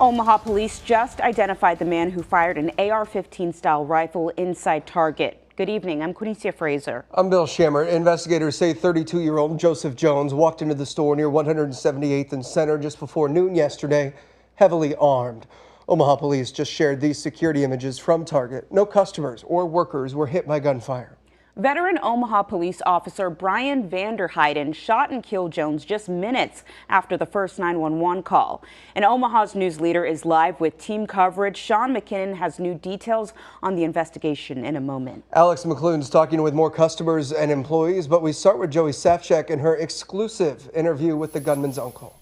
Omaha police just identified the man who fired an AR-15 style rifle inside Target. Good evening. I'm Quinicia Fraser. I'm Bill Shammer. Investigators say 32-year-old Joseph Jones walked into the store near 178th and Center just before noon yesterday, heavily armed. Omaha police just shared these security images from Target. No customers or workers were hit by gunfire. Veteran Omaha police officer Brian Vanderheiden shot and killed Jones just minutes after the first 911 call. And Omaha's news leader is live with team coverage. Sean McKinnon has new details on the investigation in a moment. Alex McClune's talking with more customers and employees, but we start with Joey Safchek and her exclusive interview with the gunman's uncle.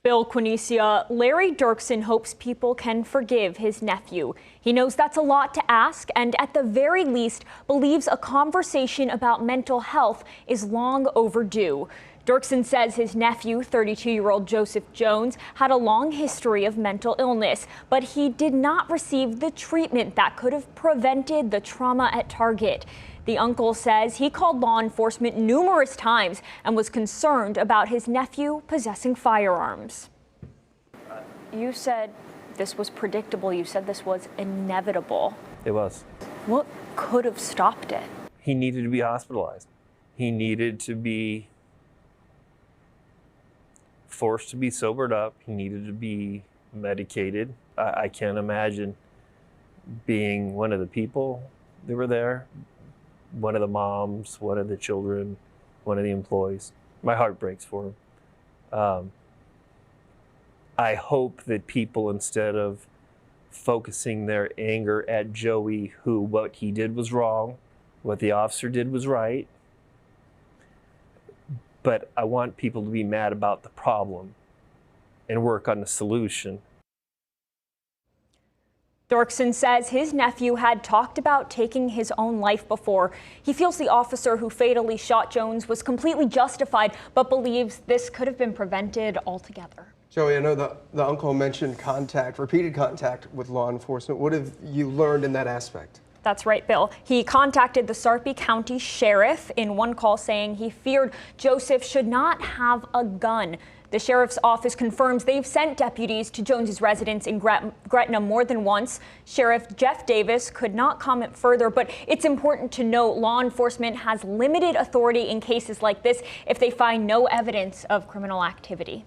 Bill, Quinicia, Larry Dirksen hopes people can forgive his nephew. He knows that's a lot to ask and at the very least believes a conversation about mental health is long overdue. Dirksen says his nephew, 32-year-old Joseph Jones, had a long history of mental illness, but he did not receive the treatment that could have prevented the trauma at Target. The uncle says he called law enforcement numerous times and was concerned about his nephew possessing firearms. You said this was predictable. You said this was inevitable. It was. What could have stopped it? He needed to be hospitalized. He needed to be forced to be sobered up. He needed to be medicated. I can't imagine being one of the people that were there. One of the moms, one of the children, one of the employees. My heart breaks for him. I hope that people, instead of focusing their anger at Joey, who what he did was wrong, what the officer did was right, but I want people to be mad about the problem and work on the solution. Dirksen says his nephew had talked about taking his own life before. He feels the officer who fatally shot Jones was completely justified, but believes this could have been prevented altogether. Joey, I know the uncle mentioned repeated contact with law enforcement. What have you learned in that aspect? That's right, Bill. He contacted the Sarpy County Sheriff in one call saying he feared Joseph should not have a gun. The sheriff's office confirms they've sent deputies to Jones's residence in Gretna more than once. Sheriff Jeff Davis could not comment further, but it's important to note law enforcement has limited authority in cases like this if they find no evidence of criminal activity.